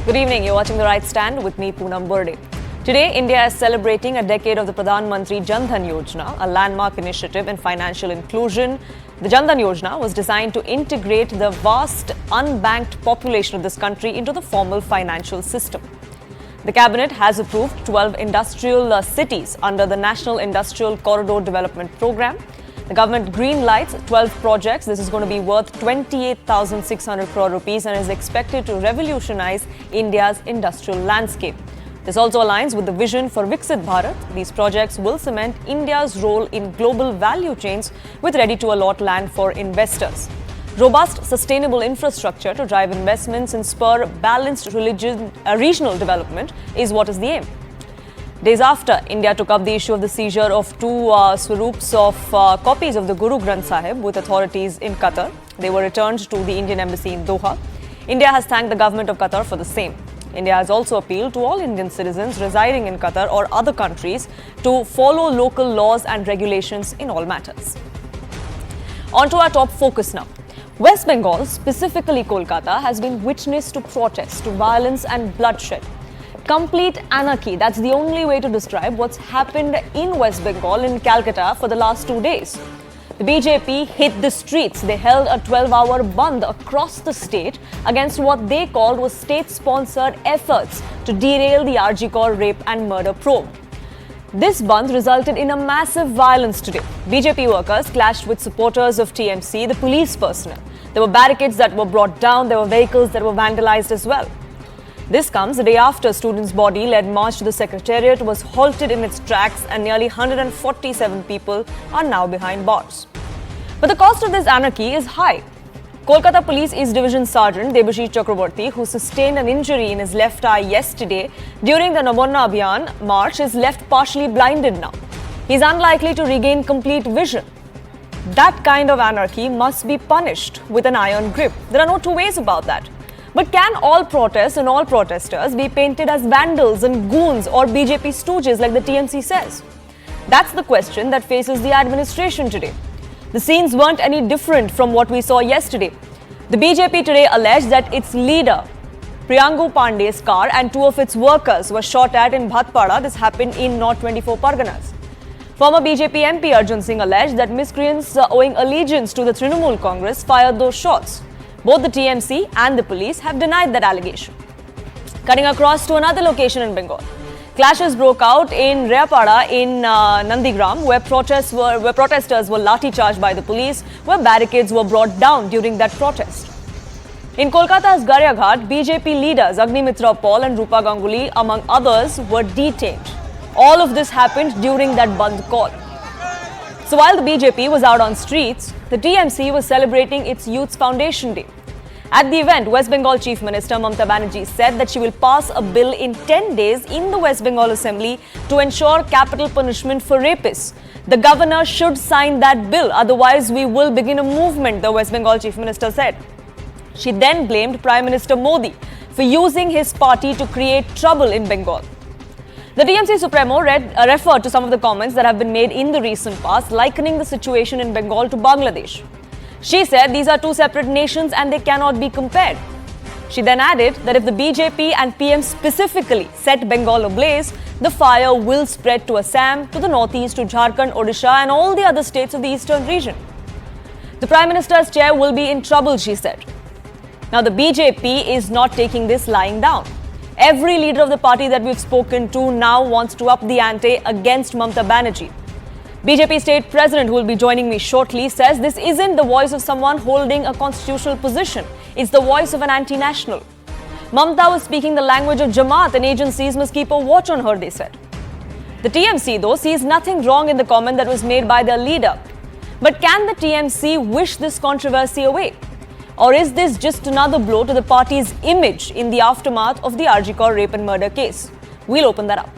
Good evening. You're watching The Right Stand with me, Poonam Burde. Today, India is celebrating a decade of the Pradhan Mantri Jan Dhan Yojana, a landmark initiative in financial inclusion. The Jan Dhan Yojana was designed to integrate the vast unbanked population of this country into the formal financial system. The cabinet has approved 12 industrial cities under the National Industrial Corridor Development Program. The government green lights 12 projects. This is going to be worth 28,600 crore rupees and is expected to revolutionize India's industrial landscape. This also aligns with the vision for Viksit Bharat. These projects will cement India's role in global value chains with ready-to-allot land for investors. Robust, sustainable infrastructure to drive investments and spur balanced regional development is what is the aim. Days after India took up the issue of the seizure of two swarups of copies of the Guru Granth Sahib with authorities in Qatar, they were returned to the Indian embassy in Doha. India has thanked the government of Qatar for the same. India has also appealed to all Indian citizens residing in Qatar or other countries to follow local laws and regulations in all matters. On to our top focus now. West Bengal, specifically Kolkata, has been witness to protests, to violence and bloodshed. Complete anarchy, that's the only way to describe what's happened in West Bengal in Calcutta for the last 2 days. The BJP hit the streets. They held a 12-hour bandh across the state against what they called was state-sponsored efforts to derail the RG Kar rape and murder probe. This bandh resulted in a massive violence today. BJP workers clashed with supporters of TMC, the police personnel. There were barricades that were brought down. There were vehicles that were vandalized as well. This comes the day after students' body-led march to the Secretariat was halted in its tracks and nearly 147 people are now behind bars. But the cost of this anarchy is high. Kolkata Police East Division Sergeant Debashish Chakraborty, who sustained an injury in his left eye yesterday during the Nabonna Abhiyan march, is left partially blinded now. He is unlikely to regain complete vision. That kind of anarchy must be punished with an iron grip. There are no two ways about that. But can all protests and all protesters be painted as vandals and goons or BJP stooges like the TMC says? That's the question that faces the administration today. The scenes weren't any different from what we saw yesterday. The BJP today alleged that its leader, Priyangu Pandey's car and two of its workers were shot at in Bhatpada. This happened in North 24 Parganas. Former BJP MP Arjun Singh alleged that miscreants owing allegiance to the Trinamool Congress fired those shots. Both the TMC and the police have denied that allegation. Cutting across to another location in Bengal. Clashes broke out in Reapada in Nandigram, where protesters were lathi-charged by the police, where barricades were brought down during that protest. In Kolkata's Garyaghat, BJP leaders Agnimitra Paul and Rupa Ganguly, among others, were detained. All of this happened during that bandh call. So while the BJP was out on streets, the TMC was celebrating its Youth's Foundation Day. At the event, West Bengal Chief Minister Mamata Banerjee said that she will pass a bill in 10 days in the West Bengal Assembly to ensure capital punishment for rapists. The governor should sign that bill, otherwise we will begin a movement, the West Bengal Chief Minister said. She then blamed Prime Minister Modi for using his party to create trouble in Bengal. The TMC Supremo referred to some of the comments that have been made in the recent past, likening the situation in Bengal to Bangladesh. She said these are two separate nations and they cannot be compared. She then added that if the BJP and PM specifically set Bengal ablaze, the fire will spread to Assam, to the northeast, to Jharkhand, Odisha and all the other states of the eastern region. The Prime Minister's chair will be in trouble, she said. Now the BJP is not taking this lying down. Every leader of the party that we've spoken to now wants to up the ante against Mamata Banerjee. BJP state president, who will be joining me shortly, says this isn't the voice of someone holding a constitutional position. It's the voice of an anti-national. Mamata was speaking the language of Jamaat and agencies must keep a watch on her, they said. The TMC, though, sees nothing wrong in the comment that was made by their leader. But can the TMC wish this controversy away? Or is this just another blow to the party's image in the aftermath of the RG Kar rape and murder case? We'll open that up.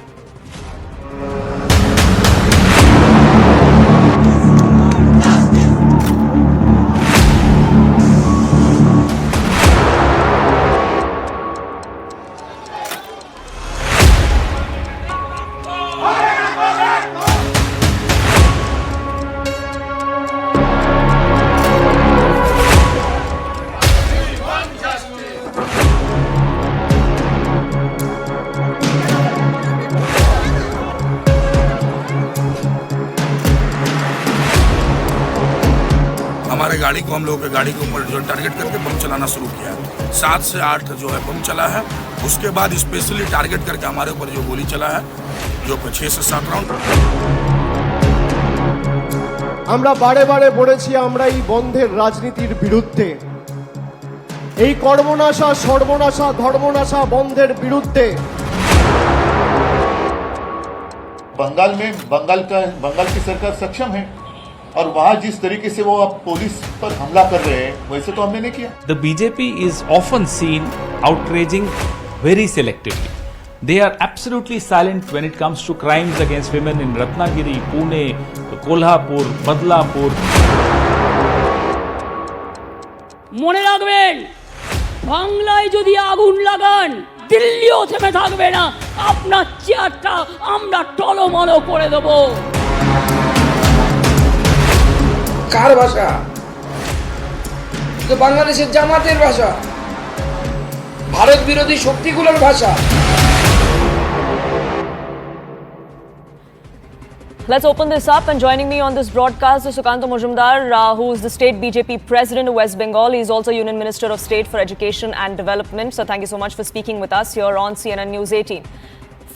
गाड़ी को हम लोगों के गाड़ी के ऊपर जो target करके बम चलाना शुरू किया। 7 से 8 जो है बम चला है। उसके बाद स्पेशली टारगेट करके हमारे ऊपर जो गोली चला है, जो 6 से 7 राउंड। আমরা বারে বারে বলেছি আমরা এই বন্ধের রাজনীতির বিরুদ্ধে, এই কর্মনাশা সর্বনাশা ধর্মনাশা বন্ধের বিরুদ্ধে। बंगाल में बंगाल की सरकार सक्षम है और वहां जिस तरीके से वो अब पुलिस पर हमला कर रहे हैं वैसे तो हमने नहीं किया। The BJP is often seen outraging very selectively. They are absolutely silent when it comes to crimes against women in Ratnagiri, Pune, Kolhapur, Badlapur. মনে রাখবেন, বাংলায় যদি আগুন লাগান দিল্লিও থেমে থাকবে না, আপনার চেয়ারটা আমরা টলমল করে দেব। কার ভাষা? তো বাংলাদেশের জামাতের ভাষা, ভারত বিরোধী শক্তিগুলোর ভাষা। Let's open this up, and joining me on this broadcast is Sukanta Majumdar, who is the state BJP president of West Bengal. He is also Union Minister of State for Education and Development. So thank you so much for speaking with us here on CNN News 18.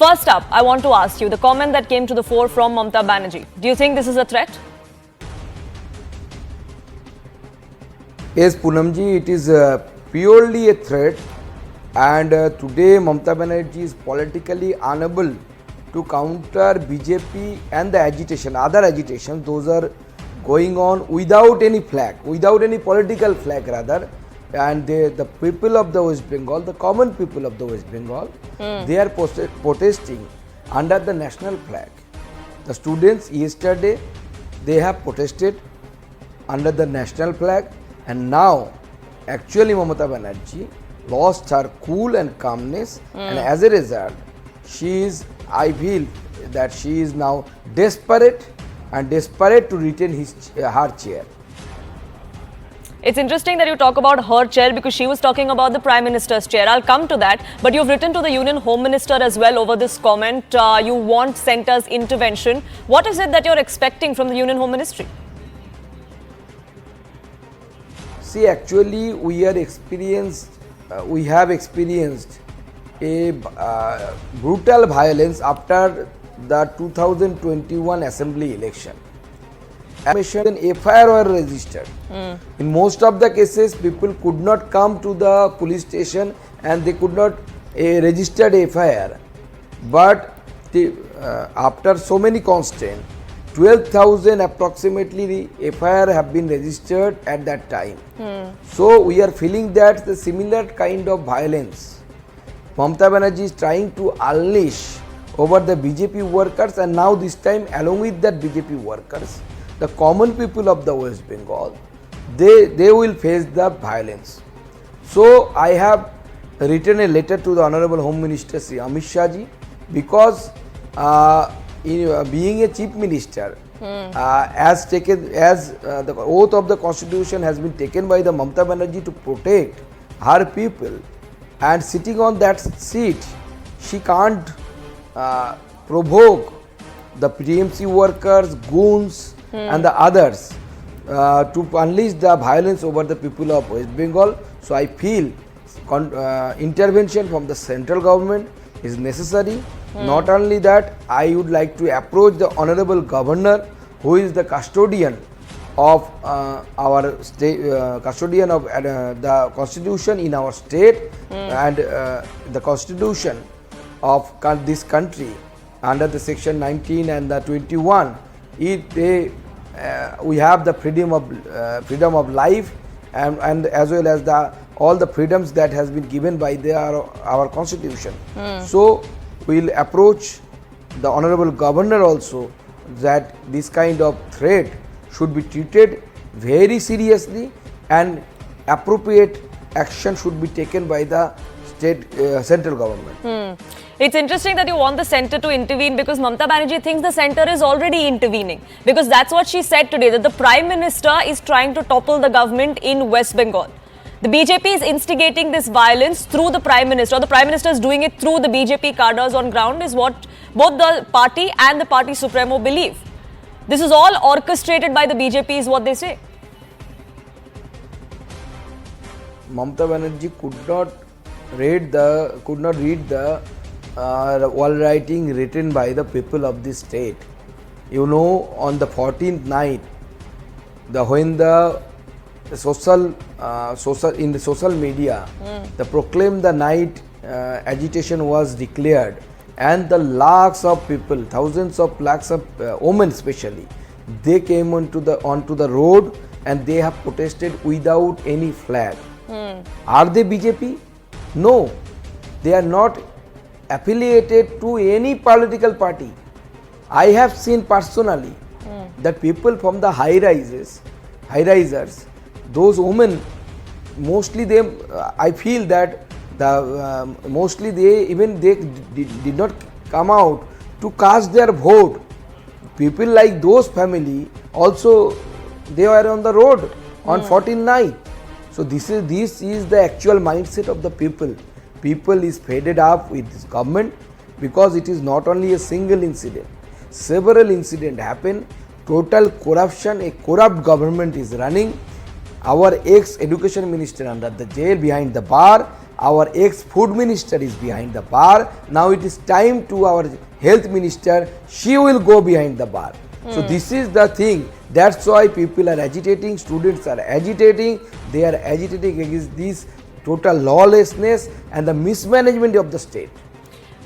First up, I want to ask you the comment that came to the fore from Mamata Banerjee. Do you think this is a threat? Yes, Poonamji, it is purely a threat, and today Mamata Banerjee is politically unable to counter BJP and the agitation, other agitation, those are going on without any flag, without any political flag rather, and the people of the West Bengal, the common people of the West Bengal, they are protesting under the national flag. The students yesterday, they have protested under the national flag, and now actually Mamata Banerjee lost her cool and calmness, and as a result, I feel that she is now desperate to retain her chair. It's interesting that you talk about her chair because she was talking about the Prime Minister's chair. I'll come to that. But you've written to the Union Home Minister as well over this comment. You want centre's intervention. What is it that you're expecting from the Union Home Ministry? See, actually we have experienced a brutal violence after the 2021 assembly election. An FIR were registered. In most of the cases, people could not come to the police station and they could not register FIR. But after so many constraints, 12,000 approximately FIR have been registered at that time. So we are feeling that the similar kind of violence Mamata Banerjee is trying to unleash over the BJP workers, and now this time along with that BJP workers, the common people of the West Bengal, they will face the violence. So I have written a letter to the Honorable Home Minister Sri Amit Shah ji, because being a chief minister, as the oath of the constitution has been taken by the Mamata Banerjee to protect her people, and sitting on that seat, she can't provoke the PMC workers, goons and the others to unleash the violence over the people of West Bengal. So I feel intervention from the central government is necessary. Not only that, I would like to approach the Honorable Governor, who is the custodian of our state, custodian of the constitution in our state, and the constitution of this country under the section 19 and the 21. We have the freedom of life, and as well as all the freedoms that has been given by our constitution. So we will approach the Honorable Governor also that this kind of threat should be treated very seriously, and appropriate action should be taken by the central government. It's interesting that you want the centre to intervene, because Mamata Banerjee thinks the centre is already intervening, because that's what she said today, that the Prime Minister is trying to topple the government in West Bengal. The BJP is instigating this violence through the Prime Minister, or the Prime Minister is doing it through the BJP cadres on ground, is what both the party and the party supremo believe. This is all orchestrated by the BJP, is what they say. Mamata Banerjee could not read the wall writing written by the people of this state. You know, on the 14th night, when the in the social media, the proclaim the night agitation was declared, and the lakhs of people, thousands of lakhs of women especially, they came onto the road and they have protested without any flag. Are they BJP? No, they are not affiliated to any political party. I have seen personally that people from the high risers, those women, mostly they, I feel that mostly they did not come out to cast their vote. People like those family also, they were on the road on 14th night. So this is the actual mindset of the people. People is fed up with this government because it is not only a single incident. Several incidents happen. Total corruption, a corrupt government is running. Our ex-education minister under the jail, behind the bar. Our ex-food minister is behind the bar. Now it is time to our health minister. She will go behind the bar. So this is the thing. That's why people are agitating. Students are agitating. They are agitating against this total lawlessness and the mismanagement of the state.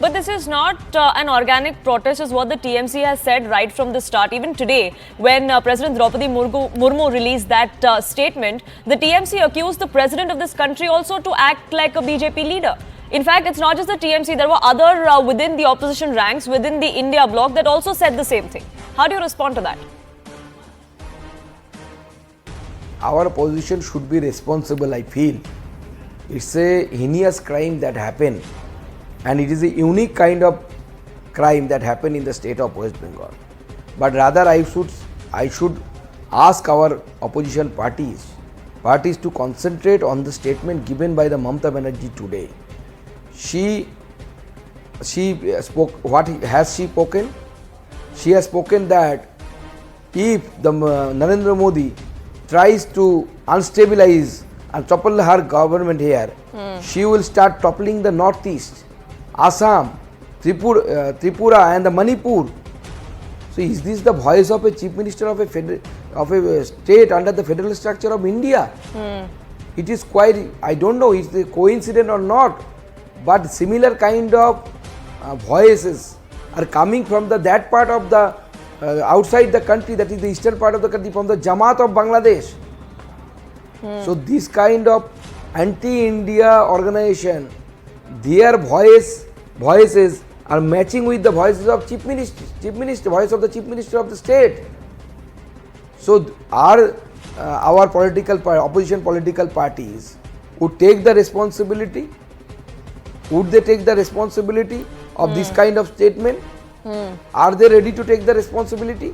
But this is not an organic protest, is what the TMC has said right from the start. Even today, when President Draupadi Murmu released that statement, the TMC accused the president of this country also to act like a BJP leader. In fact, it's not just the TMC, there were other within the opposition ranks, within the India bloc, that also said the same thing. How do you respond to that? Our position should be responsible, I feel. It's a heinous crime that happened, and it is a unique kind of crime that happened in the state of West Bengal. But rather I should ask our opposition parties to concentrate on the statement given by the Mamata Banerjee today. She spoke, what has she spoken? She has spoken that if the Narendra Modi tries to unstabilize and topple her government here, she will start toppling the northeast, Assam, Tripura and the Manipur. So is this the voice of a chief minister of a state under the federal structure of India? It is quite, I don't know, is it a coincidence or not, but similar kind of voices are coming from that part of the outside the country, that is the eastern part of the country, from the Jamaat of Bangladesh. So this kind of anti-India organization, their voices are matching with the voices of voice of the chief minister of the state. So our opposition political parties would take the responsibility. Would they take the responsibility of this kind of statement? Are they ready to take the responsibility?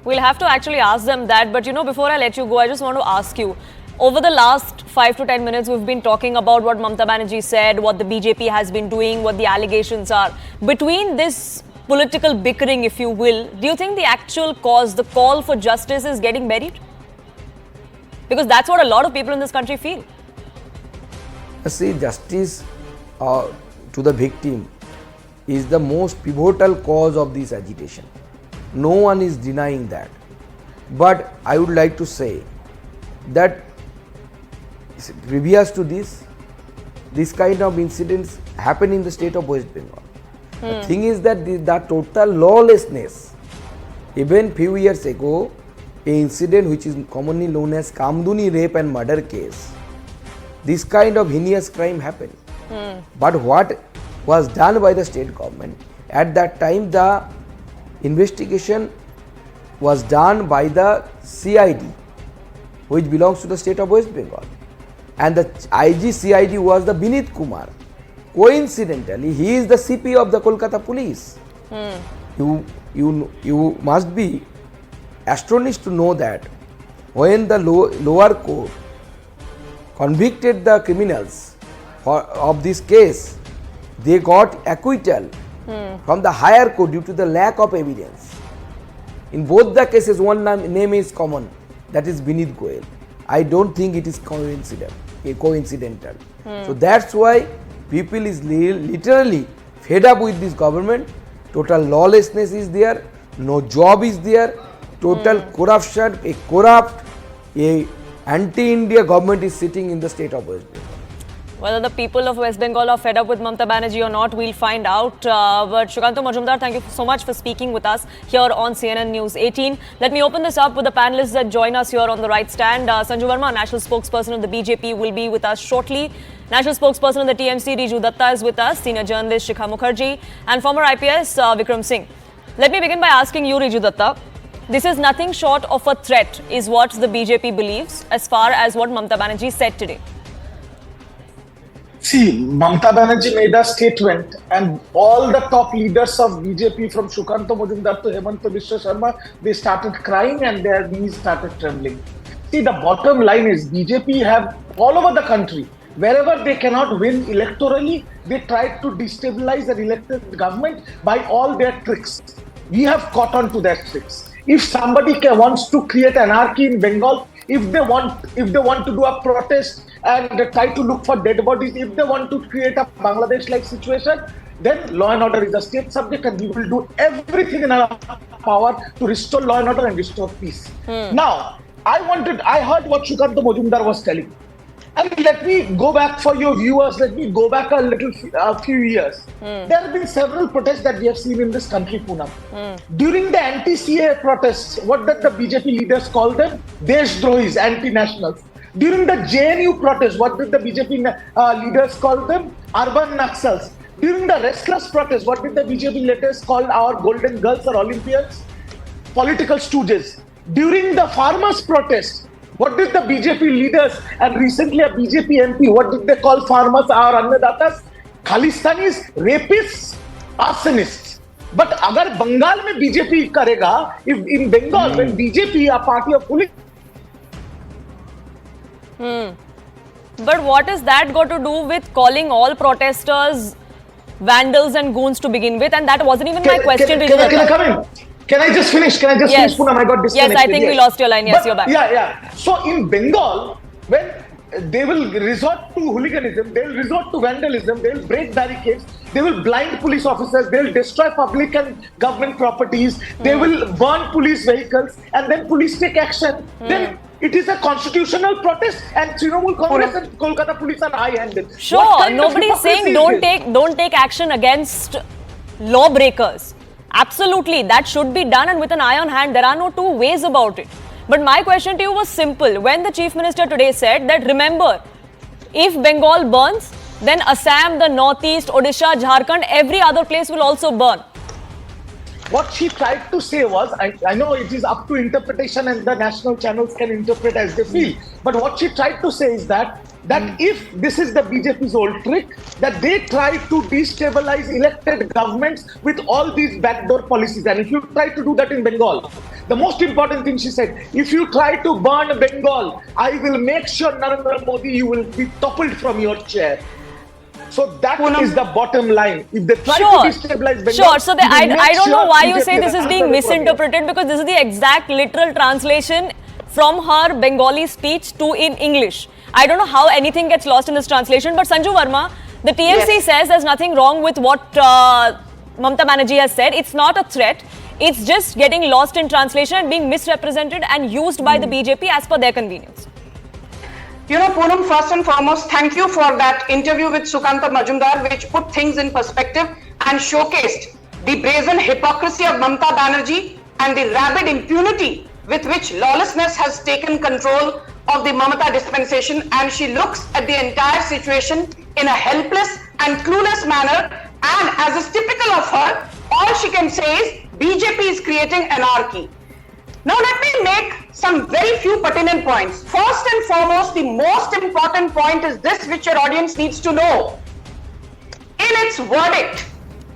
We'll have to actually ask them that. But before I let you go, I just want to ask you, over the last 5 to 10 minutes, we've been talking about what Mamata Banerjee said, what the BJP has been doing, what the allegations are. Between this political bickering, if you will, do you think the actual cause, the call for justice, is getting buried? Because that's what a lot of people in this country feel. See, justice to the victim is the most pivotal cause of this agitation. No one is denying that. But I would like to say that previous to this kind of incidents happen in the state of West Bengal. The thing is that the total lawlessness, even few years ago, an incident which is commonly known as Kamduni rape and murder case, this kind of heinous crime happened. But what was done by the state government, at that time the investigation was done by the CID, which belongs to the state of West Bengal, and the IG CID was the Binit Kumar. Coincidentally, he is the CP of the Kolkata police. You must be astonished to know that when the lower court convicted the criminals of this case, they got acquittal from the higher court due to the lack of evidence. In both the cases, one name is common, that is Binit Goel. I don't think it is coincidental. So that's why people is literally fed up with this government. Total lawlessness is there, no job is there, total corruption, a corrupt, a anti-India government is sitting in the state of West Bengal. Whether the people of West Bengal are fed up with Mamata Banerjee or not, we'll find out. But Sukanta Majumdar, thank you so much for speaking with us here on CNN News 18. Let me open this up with the panelists that join us here on the right stand. Sanju Verma, national spokesperson of the BJP, will be with us shortly. National spokesperson of the TMC, Riju Datta, is with us. Senior journalist Shikha Mukherjee and former IPS Vikram Singh. Let me begin by asking you, Riju Datta. This is nothing short of a threat, is what the BJP believes, as far as what Mamata Banerjee said today. See, Mamata Banerjee made a statement, and all the top leaders of BJP, from Sukanta Majumdar to Hemanta Biswa Sharma, they started crying and their knees started trembling. See, the bottom line is BJP have all over the country, wherever they cannot win electorally, they try to destabilize an elected government by all their tricks. We have caught on to their tricks. If somebody wants to create anarchy in Bengal, if they want to do a protest and try to look for dead bodies, if they want to create a Bangladesh-like situation, then law and order is a state subject, and we will do everything in our power to restore law and order and restore peace. Now, I heard what Sukanta Majumdar was telling. And let me go back for your viewers, let me go back a few years. There have been several protests that we have seen in this country, Poonam. During the anti-CAA protests, what did the BJP leaders call them? Deshdrohis, anti-nationals. During the JNU protests, what did the BJP leaders call them? Urban Naxals. During the restless protests, what did the BJP leaders call our golden girls or Olympians? Political stooges. During the farmers' protests, what did the BJP leaders, and recently a BJP MP, what did they call farmers, our Annadatas? Khalistanis, rapists, arsonists. But agar Bengal mein BJP karega, if in Bengal, when BJP, a party of police. But what has that got to do with calling all protesters vandals and goons to begin with? And that wasn't even my question. Can I come in? Can I just finish? Finish, Poonam? I got disconnected. Yes, I think we lost your line. Yes, you're back. Yeah. So in Bengal, when they will resort to hooliganism, they will resort to vandalism, they will break barricades, they will blind police officers, they will destroy public and government properties, they will burn police vehicles, and then police take action. Then it is a constitutional protest, and Trinamool Congress and Kolkata police are high-handed. Sure, nobody is saying don't take action against lawbreakers. Absolutely, that should be done, and with an iron hand. There are no two ways about it. But my question to you was simple. When the Chief Minister today said that, remember, if Bengal burns, then Assam, the Northeast, Odisha, Jharkhand, every other place will also burn. What she tried to say was, I know it is up to interpretation and the national channels can interpret as they feel, but what she tried to say is that if this is the BJP's old trick, that they try to destabilize elected governments with all these backdoor policies. And if you try to do that in Bengal, the most important thing she said, if you try to burn Bengal, I will make sure, Narendra Modi, you will be toppled from your chair. So that is the bottom line. If they try to destabilize Bengal, so I don't know why you say this is being misinterpreted, because this is the exact literal translation from her Bengali speech to in English. I don't know how anything gets lost in this translation, but Sanju Verma, the TMC says there's nothing wrong with what Mamata Banerjee has said. It's not a threat. It's just getting lost in translation and being misrepresented and used by the BJP as per their convenience. You know, Poonam, first and foremost, thank you for that interview with Sukanta Majumdar, which put things in perspective and showcased the brazen hypocrisy of Mamata Banerjee and the rabid impunity with which lawlessness has taken control of the Mamata dispensation, and she looks at the entire situation in a helpless and clueless manner, and as is typical of her, all she can say is BJP is creating anarchy. Now let me make some very few pertinent points. First and foremost, the most important point is this, which your audience needs to know. In its verdict,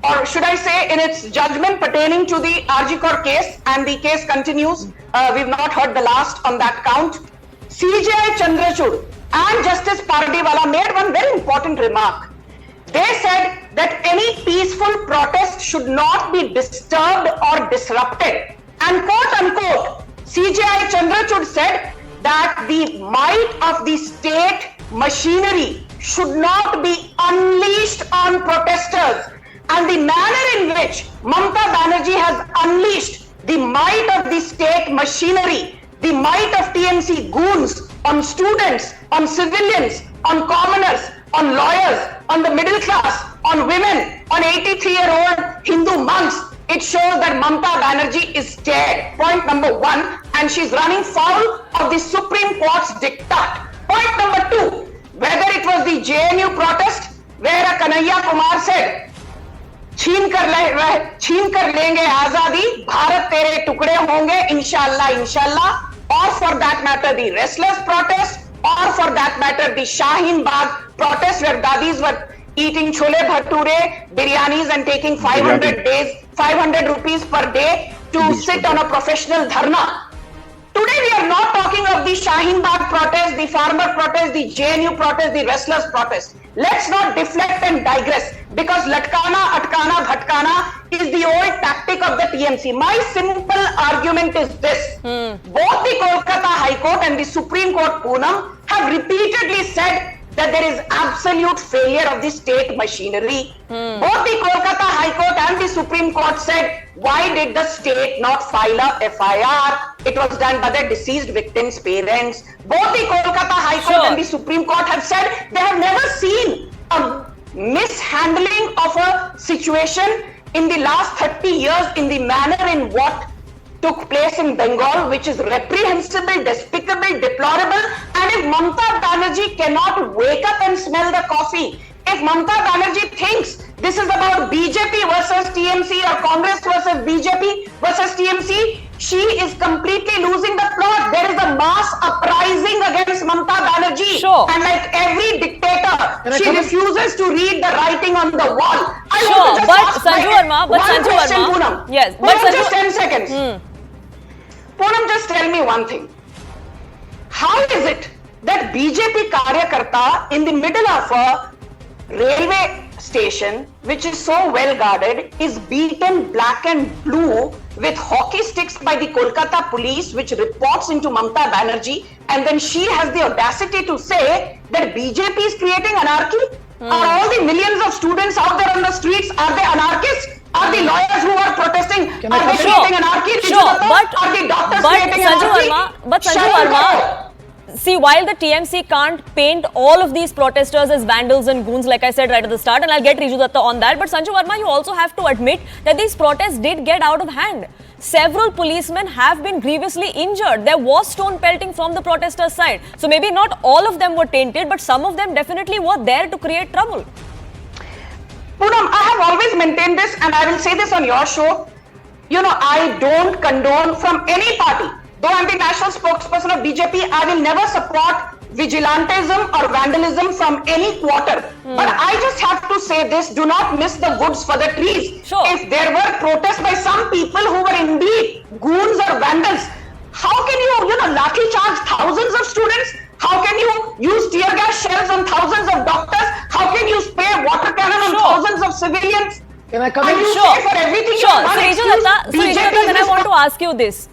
or should I say in its judgment pertaining to the RG Kaur case, and the case continues, we've not heard the last on that count, CJI Chandrachud and Justice Pardiwala made one very important remark. They said that any peaceful protest should not be disturbed or disrupted. And quote unquote, CJI Chandrachud said, that the might of the state machinery should not be unleashed on protesters. And the manner in which Mamata Banerjee has unleashed the might of the state machinery, the might of TMC goons on students, on civilians, on commoners, on lawyers, on the middle class, on women, on 83-year-old Hindu monks, it shows that Mamata Banerjee is scared. Point number one, and she's running foul of the Supreme Court's diktat. Point number two, whether it was the JNU protest where a Kanhaiya Kumar said, छीन कर लेंगे आजादी, भारत तेरे टुकड़े होंगे इंशाल्लाह इंशाल्लाह, or for that matter the restless protest, or for that matter the Shaheen Bagh protest where dadis were eating chole bhature, biryanis and taking 500 rupees per day to sit on a professional dharna. Today we are not talking of the Shaheen Bagh protest, the farmer protest, the JNU protest, the restless protest. Let's not deflect and digress, because latkana, atkana, bhatkana is the old tactic of the TMC. My simple argument is this. Both the Kolkata High Court and the Supreme Court Poonam have repeatedly said that there is absolute failure of the state machinery. Both the Kolkata High Court and the Supreme Court said, why did the state not file a FIR? It was done by the deceased victim's parents. Both the Kolkata High Court and the Supreme Court have said they have never seen a mishandling of a situation in the last 30 years in the manner in what took place in Bengal, which is reprehensible, despicable, deplorable. And if Mamata Banerjee cannot wake up and smell the coffee, if Mamata Banerjee thinks this is about BJP versus TMC or Congress versus BJP versus TMC, she is completely losing the plot. There is a mass uprising against Mamata Banerjee. And like every dictator, she refuses to read the writing on the wall. Sanju Verma, yes, but just 10 seconds. Poonam, just tell me one thing. How is it that BJP Karyakarta in the middle of a railway station, which is so well guarded, is beaten black and blue with hockey sticks by the Kolkata police, which reports into Mamata Banerjee, and then she has the audacity to say that BJP is creating anarchy? Are all the millions of students out there on the streets, are they anarchists? Are the lawyers who are protesting, are they creating anarchy? Are the doctors creating anarchy? But Sanju Verma, see, while the TMC can't paint all of these protesters as vandals and goons, like I said right at the start, and I'll get Riju Datta on that, but Sanju Verma, you also have to admit that these protests did get out of hand. Several policemen have been grievously injured. There was stone pelting from the protesters' side. So maybe not all of them were tainted, but some of them definitely were there to create trouble. Poonam, I have always maintained this, and I will say this on your show. You know, I don't condone from any party. Though I'm the national spokesperson of BJP, I will never support vigilantism or vandalism from any quarter. But I just have to say this, do not miss the woods for the trees. If there were protests by some people who were indeed goons or vandals, how can you lathi charge thousands of students? How can you use tear gas shells on thousands of doctors? How can you spray water cannon on thousands of civilians? Can I come in? For everything So Riju Datta, then I want to ask you this.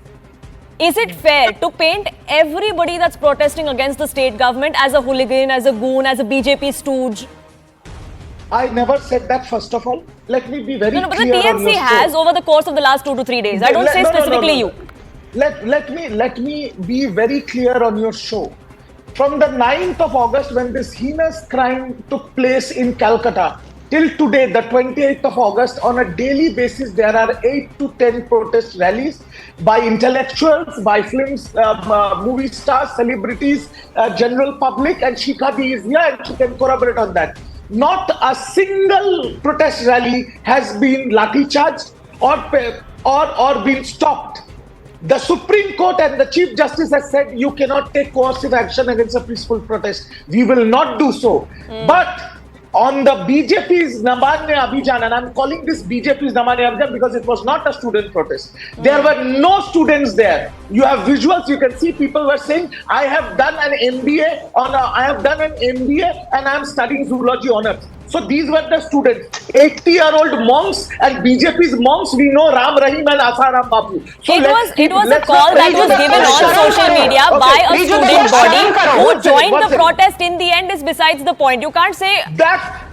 Is it fair to paint everybody that's protesting against the state government as a hooligan, as a goon, as a BJP stooge? I never said that, first of all. Let me be very clear. But the TMC has over the course of the last 2 to 3 days. I don't say specifically you. Let me be very clear on your show. From the 9th of August, when this heinous crime took place in Calcutta, till today, the 28th of August, on a daily basis, there are 8 to 10 protest rallies by intellectuals, by films, movie stars, celebrities, general public, and Shikha is here and she can corroborate on that. Not a single protest rally has been lathi charged or been stopped. The Supreme Court and the Chief Justice has said you cannot take coercive action against a peaceful protest. We will not do so. But on the BJP's Namanya Abhijan, and I'm calling this BJP's Namanya Abhijan because it was not a student protest. There were no students there. You have visuals, you can see people were saying, I have done an MBA and I'm studying zoology on Earth. So these were the students, 80-year-old monks and BJP's monks. We know Ram Rahim and Asaram Bapu. So it was a call that was given on social media by a student body who joined the protest. In the end, is besides the point. You can't say that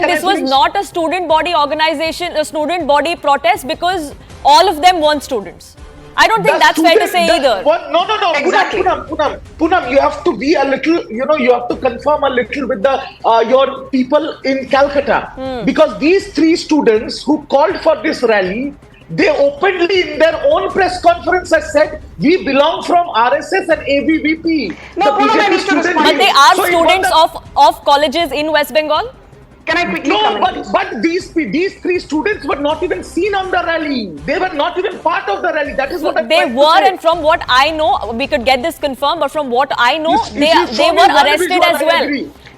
this was not a student body organization, a student body protest, because all of them weren't students. I don't think that's fair to say either. No. Exactly. Poonam, you have to be a little, you have to confirm a little with the your people in Calcutta. Because these three students who called for this rally, they openly in their own press conference has said, we belong from RSS and ABVP. No, but they are students of colleges in West Bengal? Can I quickly but these three students were not even seen on the rally. They were not even part of the rally. That is what they were, and from what I know, we could get this confirmed, but from what I know, they were arrested as well.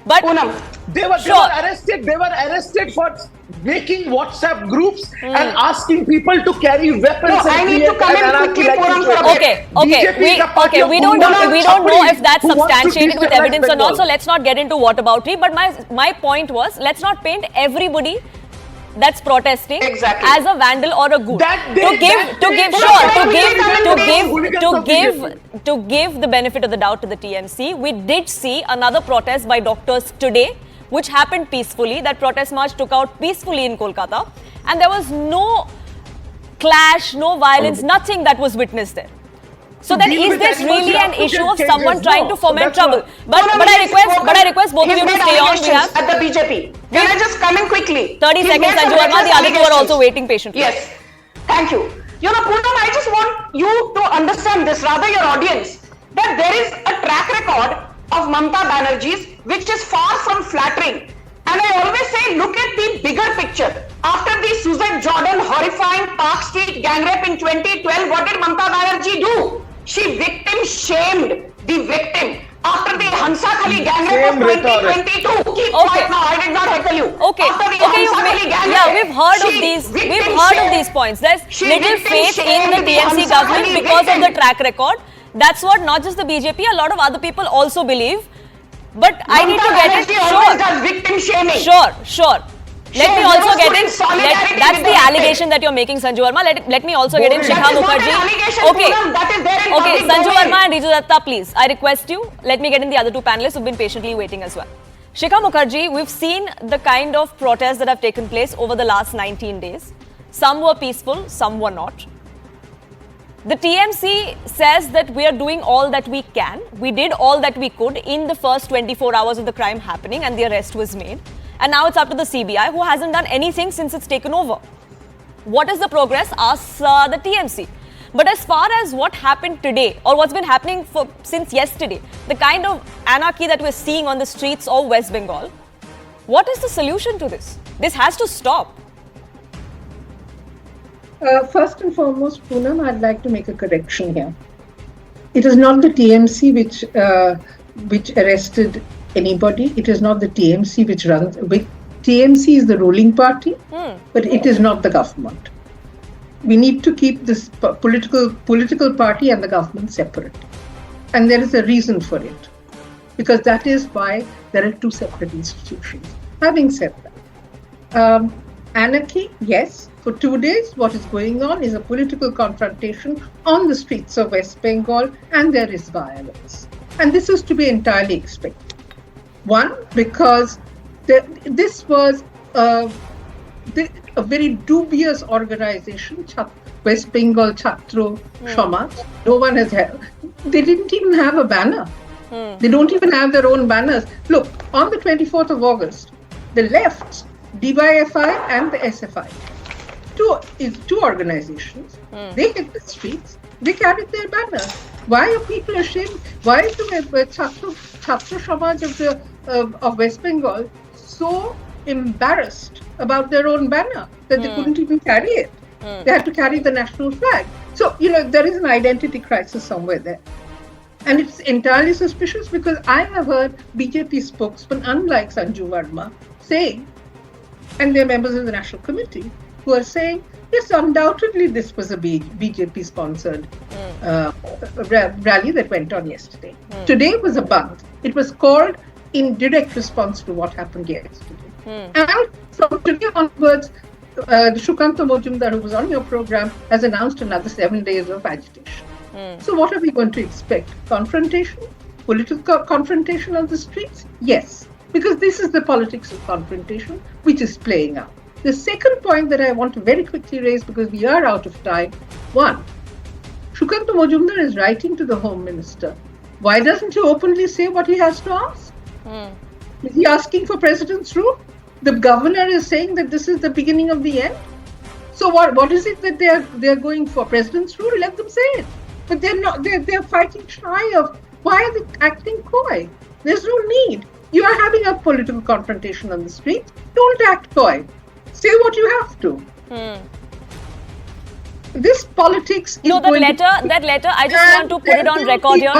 But Poonam, they were arrested. They were arrested for making WhatsApp groups and asking people to carry weapons. No, I need to come in quickly, Okay. We don't know if that's substantiated with evidence or not. So let's not get into whataboutery. But my point was, let's not paint everybody that's protesting as a vandal or a goon. To give the benefit of the doubt to the TMC, we did see another protest by doctors today, which happened peacefully. That protest march took out peacefully in Kolkata, and there was no clash, no violence, nothing that was witnessed there. So then, is this really an issue of someone trying to foment trouble? But I request both of you to stay on. We have at the BJP. Can I just come in quickly? 30 seconds, Sanju Verma. The other two are also waiting patiently. Yes. Thank you. Poonam, I just want you to understand this, rather your audience, that there is a track record of Mamata Banerjee's which is far from flattering. And I always say, look at the bigger picture. After the Suzette Jordan horrifying Park Street gang rape in 2012, what did Mamata Banerjee do? She victim shamed the victim. After the Hansa Khali gang rape of 2022, keep quiet now, I did not heckle you. We've heard of these points. There's little faith in the TMC government because of the track record. That's what not just the BJP, a lot of other people also believe. But I need to get it. Sure. Let me also get in. That's the allegation that you're making, Sanju Verma. Let me also get in Shikha Mukherjee. Okay, Sanju Verma and Riju Datta, please. I request you. Let me get in the other two panelists who've been patiently waiting as well. Shikha Mukherjee, we've seen the kind of protests that have taken place over the last 19 days. Some were peaceful, some were not. The TMC says that we are doing all that we can. We did all that we could in the first 24 hours of the crime happening, and the arrest was made. And now it's up to the CBI, who hasn't done anything since it's taken over. What is the progress? Asks the TMC. But as far as what happened today, or what's been happening since yesterday, the kind of anarchy that we're seeing on the streets of West Bengal, what is the solution to this? This has to stop. First and foremost, Poonam, I'd like to make a correction here. It is not the TMC which arrested anybody. It is not the TMC which runs. TMC is the ruling party, but it is not the government. We need to keep this political party and the government separate. And there is a reason for it. Because that is why there are two separate institutions. Having said that, anarchy, yes. For 2 days, what is going on is a political confrontation on the streets of West Bengal, and there is violence. And this is to be entirely expected. One, because this was a very dubious organization, West Bengal Chhatro Samaj. No one has had. They didn't even have a banner. They don't even have their own banners. Look, on the 24th of August, the left, DYFI and the SFI, two organizations, they hit the streets, they carried their banners. Why are people ashamed? Why is the Chhatro Samaj of West Bengal so embarrassed about their own banner that they couldn't even carry it? They had to carry the national flag. So, there is an identity crisis somewhere there. And it's entirely suspicious because I have heard BJP spokesmen, unlike Sanju Verma, saying, and they're members of the National Committee, who are saying, yes, undoubtedly this was a BJP-sponsored rally that went on yesterday. Today was a Bandh. It was called in direct response to what happened yesterday. And from today onwards, Sukanta Majumdar, who was on your program, has announced another 7 days of agitation. So what are we going to expect? Confrontation? Political confrontation on the streets? Yes, because this is the politics of confrontation which is playing out. The second point that I want to very quickly raise, because we are out of time. One, Sukanta Majumdar is writing to the Home Minister. Why doesn't he openly say what he has to ask? Is he asking for President's rule? The governor is saying that this is the beginning of the end. So what is it that they are going for? President's rule? Let them say it. But they're not. They're fighting shy of. Why are they acting coy? There's no need. You are having a political confrontation on the street. Don't act coy. Say what you have to. This politics is that letter, I just want to put it on record here.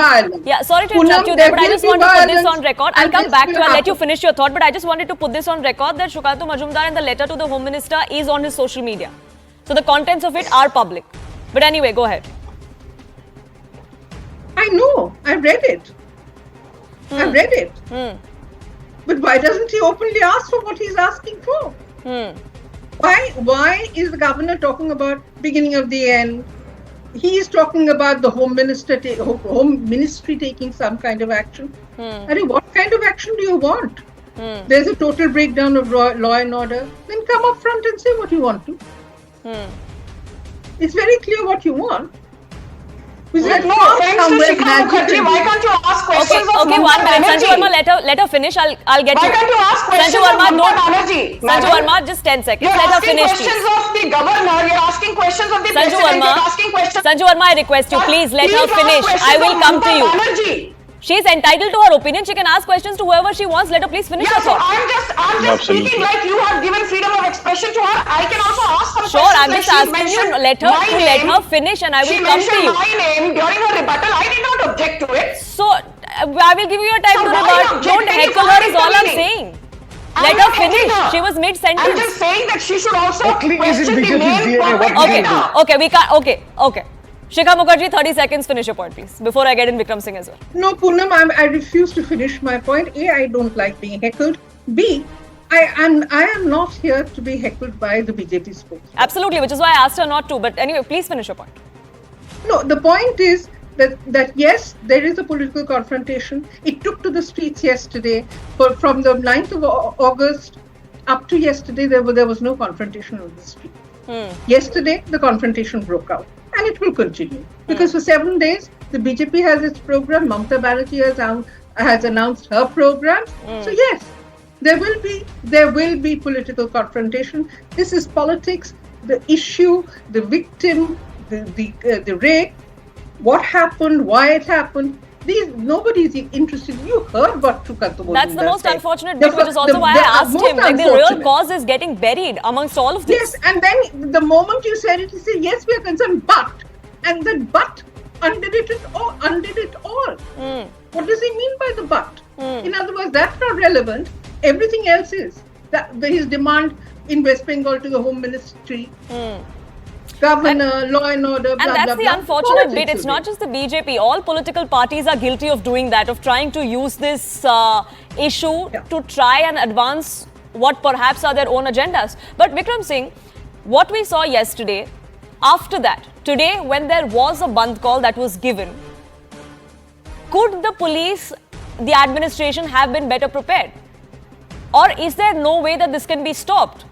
Yeah, sorry to interrupt you there, but I just want to put this on record. I'll come back to you. I'll let you finish your thought, but I just wanted to put this on record that Sukanta Majumdar and the letter to the Home Minister is on his social media. So the contents of it are public. But anyway, go ahead. I know. I read it. I read it. But why doesn't he openly ask for what he's asking for? Why is the governor talking about beginning of the end? He is talking about the Home Ministry taking some kind of action. What kind of action do you want? There's a total breakdown of law and order. Then come up front and say what you want to. It's very clear what you want. No offense to Shikha Mukherjee, why can't you ask questions of Okay, 1 minute. Sanju Verma, let her finish. I'll get why you. Why can't you ask questions of Mamata Banerjee? Sanju Verma, just 10 seconds. Let her finish, please. You're asking questions of the governor, you're asking questions of the president, you're asking questions... Sanju Verma, I request you, please let her finish. I will come to you. Banerjee. She is entitled to her opinion. She can ask questions to whoever she wants. Let her please finish her thought. I'm just speaking like you have given freedom of expression to her. I can also ask her questions. Sure, I'm just asking you let her finish and I will come to you. She mentioned my name during her rebuttal. I did not object to it. So, I will give you your time to rebut. Don't heckle her is all I'm saying. Let her finish. She was mid-sentence. I'm just saying that she should also question the main point. Okay, we can't. Okay. Shikha Mukherjee, 30 seconds, finish your point, please, before I get in Vikram Singh as well. No, Poonam, I refuse to finish my point. A, I don't like being heckled. B, I am not here to be heckled by the BJP spokesman. Absolutely, which is why I asked her not to. But anyway, please finish your point. No, the point is that yes, there is a political confrontation. It took to the streets yesterday. From the 9th of August up to yesterday, there was no confrontation on the street. Yesterday, the confrontation broke out. And it will continue because for 7 days the BJP has its program. Mamata Banerjee has announced her program. So yes, there will be political confrontation. This is politics. The issue, the victim, the rape, what happened, why it happened. Nobody is interested. You heard what Sukanta Majumdar That's the most unfortunate bit, which is also why I asked him. Like the real cause is getting buried amongst all of this. Yes, and then the moment you said it, you said, yes, we are concerned, but. And that but undid it all. What does he mean by the but? In other words, that's not relevant. Everything else is. His demand in West Bengal to the Home Ministry. Governor, law and order, blah, and that's blah, the blah. unfortunate bit. It's not just the BJP. All political parties are guilty of doing that, of trying to use this issue to try and advance what perhaps are their own agendas. But Vikram Singh, what we saw yesterday, after that, today when there was a bandh call that was given, could the police, the administration have been better prepared? Or is there no way that this can be stopped?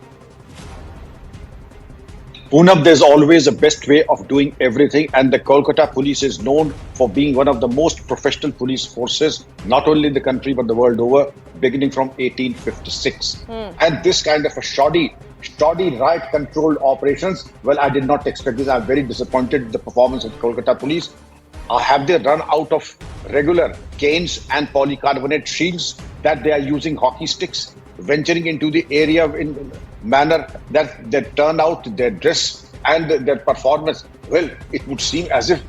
Poonam, there's always a best way of doing everything, and the Kolkata police is known for being one of the most professional police forces, not only in the country but the world over, beginning from 1856. And this kind of a shoddy riot-controlled operations, well, I did not expect this. I'm very disappointed with the performance of the Kolkata police. Have they run out of regular canes and polycarbonate shields that they are using hockey sticks, venturing into the area in manner that they turn out their dress and their performance? Well, it would seem as if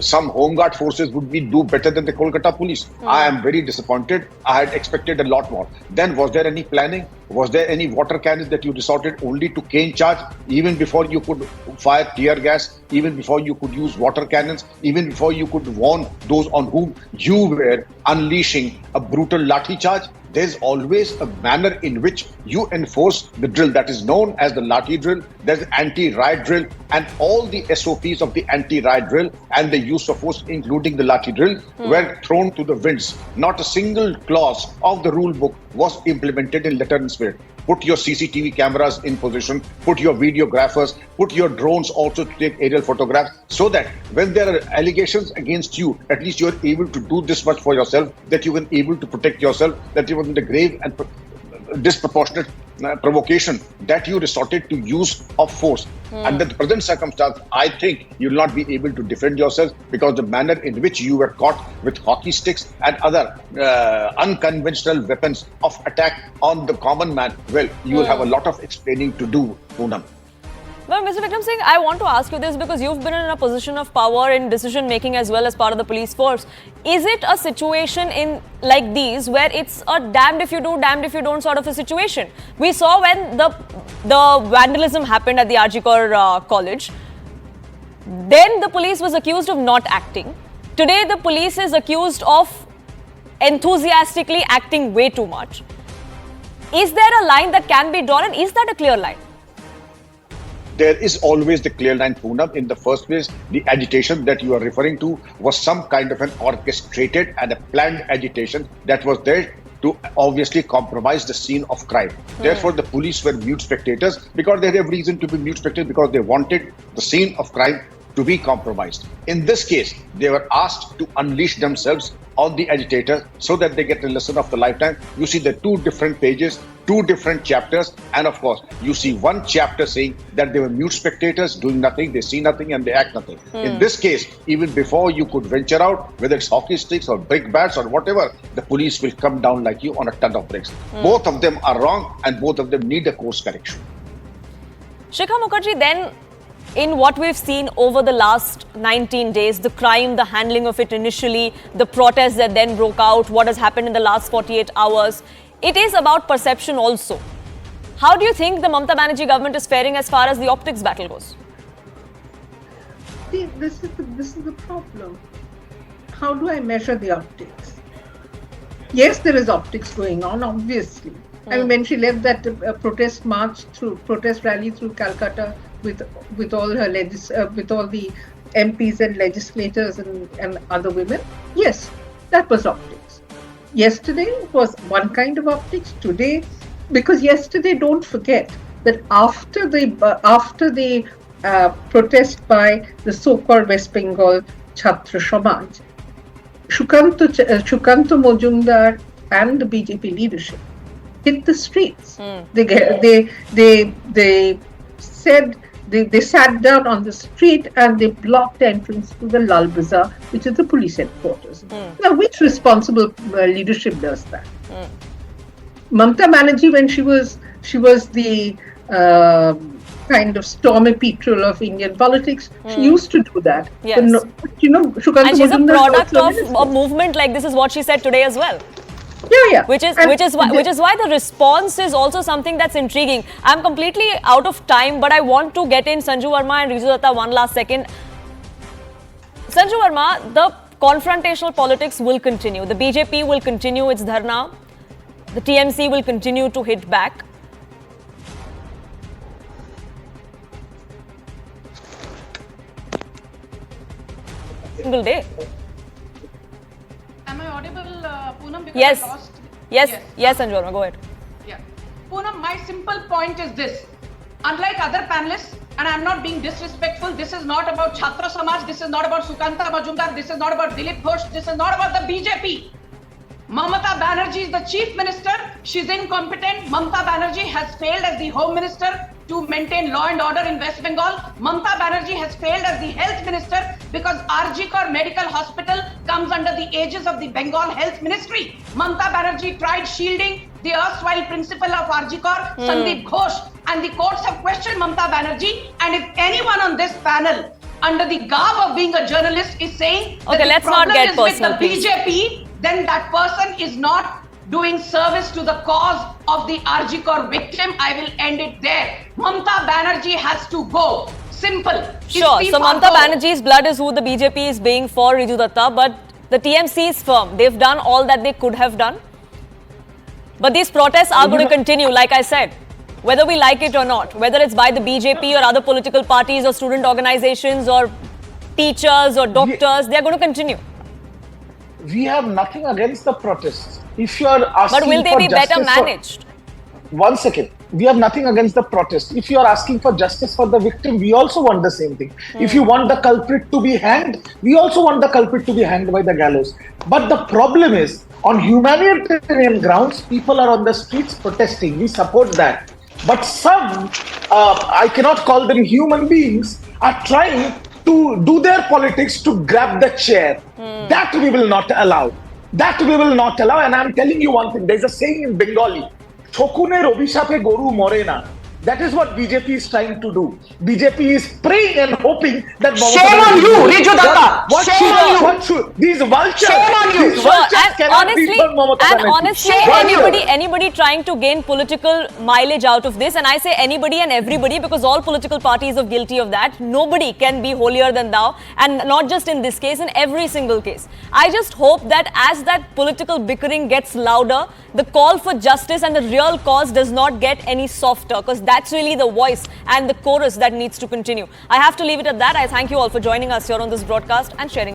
some home guard forces would do better than the Kolkata police. I am very disappointed. I had expected a lot more. Then was there any planning? Was there any water cannons that you resorted only to cane charge, even before you could fire tear gas, even before you could use water cannons, even before you could warn those on whom you were unleashing a brutal lathi charge? There's always a manner in which you enforce the drill that is known as the lathi drill. There's anti-riot drill, and all the SOPs of the anti-riot drill and the use of force, including the lathi drill, were thrown to the winds. Not a single clause of the rule book was implemented in letter and spirit. Put your CCTV cameras in position, put your videographers, put your drones also to take aerial photographs, so that when there are allegations against you, at least you're able to do this much for yourself, that you were able to protect yourself, that you were in the grave and disproportionate provocation that you resorted to use of force. Under the present circumstance, I think you'll not be able to defend yourself, because the manner in which you were caught with hockey sticks and other unconventional weapons of attack on the common man, well, you will have a lot of explaining to do, Poonam. Well, Mr. Vikram Singh, I want to ask you this because you've been in a position of power in decision making as well as part of the police force. Is it a situation in like these where it's a damned if you do, damned if you don't sort of a situation? We saw when the vandalism happened at the Arjikor college. Then the police was accused of not acting. Today the police is accused of enthusiastically acting way too much. Is there a line that can be drawn, and is that a clear line? There is always the clear line, Poonam. In the first place, the agitation that you are referring to was some kind of an orchestrated and a planned agitation that was there to obviously compromise the scene of crime. Therefore, the police were mute spectators, because they have reason to be mute spectators, because they wanted the scene of crime to be compromised. In this case, they were asked to unleash themselves on the agitator so that they get a lesson of the lifetime. You see the two different pages, two different chapters, and of course, you see one chapter saying that they were mute spectators, doing nothing, they see nothing and they act nothing. In this case, even before you could venture out, whether it's hockey sticks or brick bats or whatever, the police will come down like you on a ton of bricks. Both of them are wrong, and both of them need a course correction. Shikha Mukherjee, then, in what we've seen over the last 19 days, the crime, the handling of it initially, the protests that then broke out, what has happened in the last 48 hours, it is about perception also. How do you think the Mamata Banerjee government is faring as far as the optics battle goes? See, this is the problem. How do I measure the optics? Yes, there is optics going on, obviously. I mean, when she led that protest rally through Kolkata with all her with all the MPs and legislators and other women, yes, that was optics. Yesterday was one kind of optics. Today, because yesterday, don't forget that after the protest by the so-called West Bengal Chhatra Samaj, Sukanta Majumdar and the BJP leadership hit the streets. They said they sat down on the street and they blocked entrance to the Lal Bazaar, which is the police headquarters. Now, which responsible leadership does that? Mamata Banerjee, when she was the kind of stormy petrel of Indian politics, she used to do that. Yes. But no, Sukanta and she's a Majumdar product of a movement like this, is what she said today as well. Yeah. Which is why the response is also something that's intriguing. I'm completely out of time, but I want to get in Sanju Verma and Rizu Datta one last second. Sanju Verma, the confrontational politics will continue. The BJP will continue its dharna. The TMC will continue to hit back. Single day. Am I audible, Poonam? Because Yes. I lost... Yes, Sanju Verma, go ahead. Yeah. Poonam, my simple point is this. Unlike other panelists, and I'm not being disrespectful, this is not about Chhatra Samaj, this is not about Sukanta Majumdar, this is not about Dilip Ghosh, this is not about the BJP. Mamata Banerjee is the chief minister. She's incompetent. Mamata Banerjee has failed as the home minister to maintain law and order in West Bengal. Mamata Banerjee has failed as the health minister because Arjikor Medical Hospital comes under the aegis of the Bengal Health Ministry. Mamata Banerjee tried shielding the erstwhile principal of Arjikor, Sandeep Ghosh, and the courts have questioned Mamata Banerjee. And if anyone on this panel, under the garb of being a journalist, is saying that the let's problem not get is with personal, the please. BJP, then that person is not doing service to the cause of the RG Kar victim. I will end it there. Mamata Banerjee has to go. Simple. Sure. So Mamata Banerjee's blood is who the BJP is being for, Riju Datta, but the TMC is firm. They've done all that they could have done. But these protests are going to continue, like I said, whether we like it or not, whether it's by the BJP or other political parties or student organizations or teachers or doctors, they are going to continue. We have nothing against the protests. If you are asking but will they be better managed? One second. We have nothing against the protest. If you are asking for justice for the victim, we also want the same thing. If you want the culprit to be hanged, we also want the culprit to be hanged by the gallows. But the problem is, on humanitarian grounds, people are on the streets protesting. We support that. But some, I cannot call them human beings, are trying to do their politics to grab the chair. That we will not allow. That we will not allow. And I'm telling you one thing. There's a saying in Bengali, Shokuner Obishape Goru Morena. That is what BJP is trying to do. BJP is praying and hoping that... Shame on you, Riju Datta! Shame on you! These vultures... Shame on you! Honestly, anybody trying to gain political mileage out of this, and I say anybody and everybody because all political parties are guilty of that. Nobody can be holier than thou, and not just in this case, in every single case. I just hope that as that political bickering gets louder, the call for justice and the real cause does not get any softer, because that's really the voice and the chorus that needs to continue. I have to leave it at that. I thank you all for joining us here on this broadcast and sharing